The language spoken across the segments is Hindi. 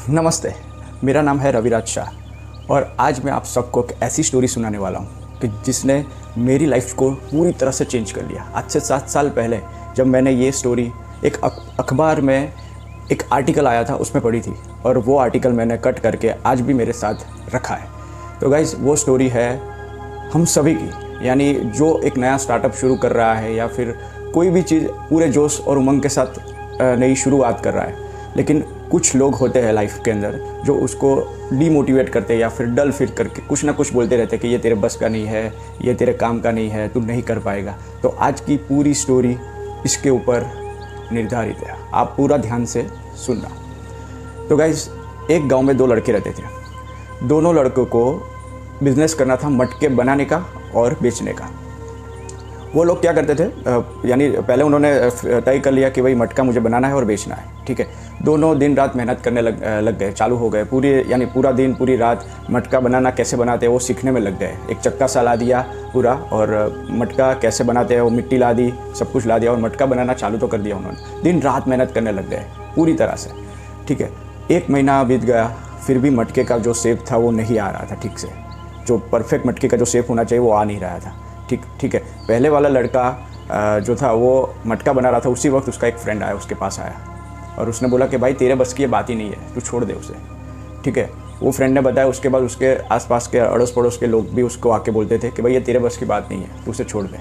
नमस्ते, मेरा नाम है रविराज शाह और आज मैं आप सबको एक ऐसी स्टोरी सुनाने वाला हूँ कि जिसने मेरी लाइफ को पूरी तरह से चेंज कर लिया। आज से 7 साल पहले जब मैंने ये स्टोरी एक अखबार में एक आर्टिकल आया था उसमें पढ़ी थी और वो आर्टिकल मैंने कट करके आज भी मेरे साथ रखा है। तो गाइज़ वो स्टोरी है हम सभी की, यानी जो एक नया स्टार्टअप शुरू कर रहा है या फिर कोई भी चीज़ पूरे जोश और उमंग के साथ नई शुरुआत कर रहा है, लेकिन कुछ लोग होते हैं लाइफ के अंदर जो उसको डीमोटिवेट करते हैं या फिर डल फील करके कुछ ना कुछ बोलते रहते हैं कि ये तेरे बस का नहीं है, ये तेरे काम का नहीं है, तू नहीं कर पाएगा। तो आज की पूरी स्टोरी इसके ऊपर निर्धारित है, आप पूरा ध्यान से सुनना। तो गाइस, एक गांव में 2 लड़के रहते थे। दोनों लड़कों को बिजनेस करना था मटके बनाने का और बेचने का। वो लोग क्या करते थे, यानी पहले उन्होंने तय कर लिया कि भाई मटका मुझे बनाना है और बेचना है, ठीक है। दोनों दिन रात मेहनत करने लग गए, चालू हो गए। पूरा दिन पूरी रात मटका बनाना कैसे बनाते हैं वो सीखने में लग गए। एक चक्का सा ला दिया पूरा और मटका कैसे बनाते हैं वो मिट्टी ला दी, सब कुछ ला दिया और मटका बनाना चालू तो कर दिया उन्होंने। दिन रात मेहनत करने लग गए पूरी तरह से, ठीक है। 1 महीना बीत गया, फिर भी मटके का जो शेप था वो नहीं आ रहा था ठीक से। जो परफेक्ट मटके का जो शेप होना चाहिए वो आ नहीं रहा था, ठीक है। पहले वाला लड़का जो था वो मटका बना रहा था, उसी वक्त उसका एक फ्रेंड आया, उसके पास आया और उसने बोला कि भाई तेरे बस की ये बात ही नहीं है, तू छोड़ दे उसे, ठीक है। वो फ्रेंड ने बताया, उसके बाद उसके आसपास के अड़ोस पड़ोस के लोग भी उसको आके बोलते थे कि भाई ये तेरे बस की बात नहीं है, तू उसे छोड़ दे।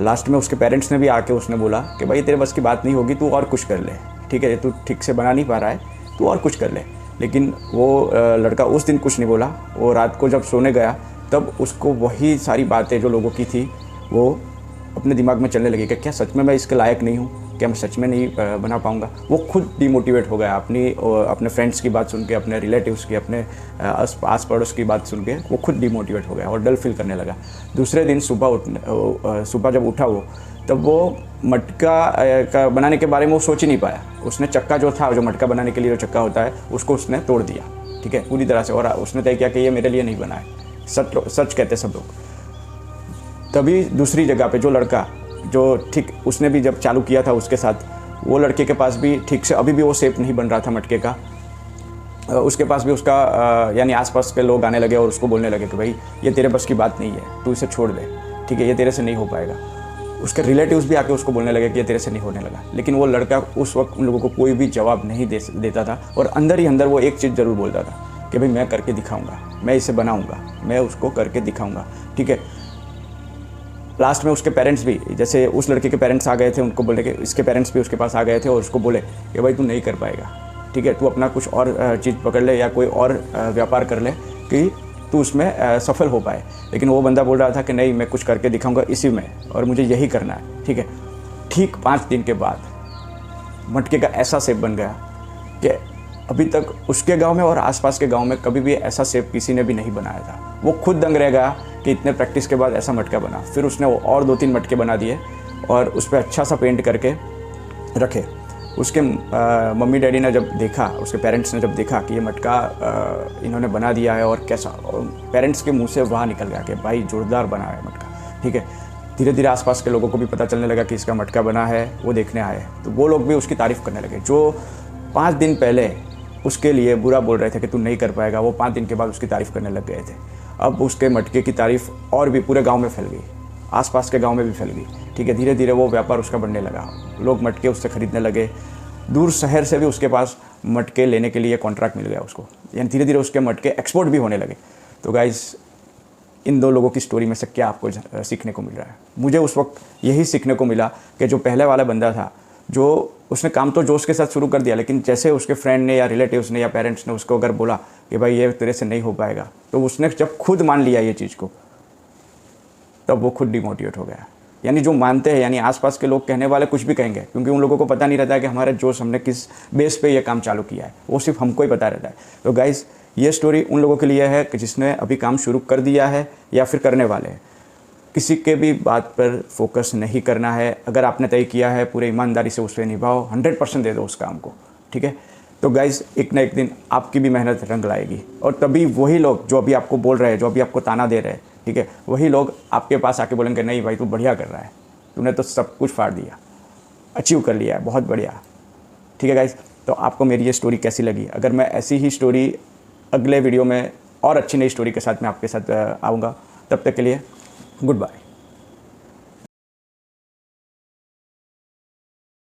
लास्ट में उसके पेरेंट्स ने भी आके उसने बोला कि भाई तेरे बस की बात नहीं होगी, तू और कुछ कर ले, ठीक है, तू ठीक से बना नहीं पा रहा है, तू और कुछ कर ले। लेकिन वो लड़का उस दिन कुछ नहीं बोला। वो रात को जब सोने गया तब उसको वही सारी बातें जो लोगों की थी वो अपने दिमाग में चलने लगी कि क्या सच में मैं इसके लायक नहीं हूँ, क्या मैं सच में नहीं बना पाऊँगा। वो खुद डिमोटिवेट हो गया अपने फ्रेंड्स की बात सुन के, अपने रिलेटिव्स की, अपने आस पड़ोस की बात सुन के वो खुद डिमोटिवेट हो गया और डल फील करने लगा। दूसरे दिन सुबह जब उठा वो, तब वो मटका बनाने के बारे में वो सोच ही नहीं पाया। उसने चक्का जो था, जो मटका बनाने के लिए जो चक्का होता है, उसको उसने तोड़ दिया, ठीक है, पूरी तरह से। और उसने तय किया कि ये मेरे लिए नहीं बना है। सच कहते सब लोग। तभी दूसरी जगह पे जो लड़का जो ठीक उसने भी जब चालू किया था उसके साथ, वो लड़के के पास भी ठीक से अभी भी वो शेप नहीं बन रहा था मटके का। उसके पास भी उसका यानी आसपास के लोग आने लगे और उसको बोलने लगे कि भाई ये तेरे बस की बात नहीं है, तू इसे छोड़ दे, ठीक है, ये तेरे से नहीं हो पाएगा। उसके रिलेटिव्स भी आके उसको बोलने लगे कि ये तेरे से नहीं होने लगा। लेकिन वो लड़का उस वक्त उन लोगों को कोई भी जवाब नहीं देता था और अंदर ही अंदर वो एक चीज़ ज़रूर बोलता था कि भाई मैं करके दिखाऊंगा, मैं इसे बनाऊंगा, मैं उसको करके दिखाऊंगा, ठीक है। लास्ट में उसके पेरेंट्स भी, जैसे उस लड़के के पेरेंट्स आ गए थे, उनको बोले कि इसके पेरेंट्स भी उसके पास आ गए थे और उसको बोले कि भाई तू नहीं कर पाएगा, ठीक है, तू अपना कुछ और चीज़ पकड़ ले या कोई और व्यापार कर ले कि तू उसमें सफल हो पाए। लेकिन वो बंदा बोल रहा था कि नहीं, मैं कुछ करके दिखाऊंगा इसी में और मुझे यही करना है, ठीक है। ठीक 5 दिन के बाद मटके का ऐसा शेप बन गया कि अभी तक उसके गांव में और आसपास के गांव में कभी भी ऐसा शेप किसी ने भी नहीं बनाया था। वो खुद दंग रह गया कि इतने प्रैक्टिस के बाद ऐसा मटका बना। फिर उसने वो और 2-3 मटके बना दिए और उस पर अच्छा सा पेंट करके रखे। उसके मम्मी डैडी ने जब देखा, उसके पेरेंट्स ने जब देखा कि ये मटका इन्होंने बना दिया है और कैसा, और पेरेंट्स के मुंह से वाह निकल गया कि भाई जोरदार बना है मटका, ठीक है। धीरे धीरे आसपास के लोगों को भी पता चलने लगा कि इसका मटका बना है, वो देखने आए तो वो लोग भी उसकी तारीफ़ करने लगे। जो 5 दिन पहले उसके लिए बुरा बोल रहे थे कि तू नहीं कर पाएगा, वो 5 दिन के बाद उसकी तारीफ़ करने लग गए थे। अब उसके मटके की तारीफ़ और भी पूरे गांव में फैल गई, आसपास के गांव में भी फैल गई, ठीक है। धीरे धीरे वो व्यापार उसका बढ़ने लगा, लोग मटके उससे ख़रीदने लगे। दूर शहर से भी उसके पास मटके लेने के लिए कॉन्ट्रैक्ट मिल गया उसको, यानी धीरे धीरे उसके मटके एक्सपोर्ट भी होने लगे। तो गाइस, इन 2 लोगों की स्टोरी में से क्या आपको सीखने को मिल रहा है? मुझे उस वक्त यही सीखने को मिला कि जो पहले वाला बंदा था, जो उसने काम तो जोश के साथ शुरू कर दिया, लेकिन जैसे उसके फ्रेंड ने या रिलेटिव्स ने या पेरेंट्स ने उसको अगर बोला कि भाई ये तेरे से नहीं हो पाएगा, तो उसने जब खुद मान लिया ये चीज़ को, तब वो खुद डिमोटिवेट हो गया। यानी जो मानते हैं, यानी आसपास के लोग कहने वाले कुछ भी कहेंगे, क्योंकि उन लोगों को पता नहीं रहता है कि हमारे जोश हमने किस बेस पे ये काम चालू किया है, वो सिर्फ हमको ही पता रहता है। तो गाइस, ये स्टोरी उन लोगों के लिए है कि जिसने अभी काम शुरू कर दिया है या फिर करने वाले हैं। किसी के भी बात पर फोकस नहीं करना है। अगर आपने तय किया है, पूरे ईमानदारी से उसे निभाओ, 100% दे दो उस काम को, ठीक है। तो गाइस, एक ना एक दिन आपकी भी मेहनत रंग लाएगी और तभी वही लोग जो अभी आपको बोल रहे हैं, जो अभी आपको ताना दे रहे हैं, ठीक है, वही लोग आपके पास आके बोलेंगे नहीं भाई तू बढ़िया कर रहा है, तूने तो सब कुछ फाड़ दिया, अचीव कर लिया है, बहुत बढ़िया, ठीक है गाइस। तो आपको मेरी ये स्टोरी कैसी लगी। अगर मैं ऐसी ही स्टोरी अगले वीडियो में और अच्छी नई स्टोरी के साथ मैं आपके साथ आऊँगा। तब तक के लिए गुड बाय।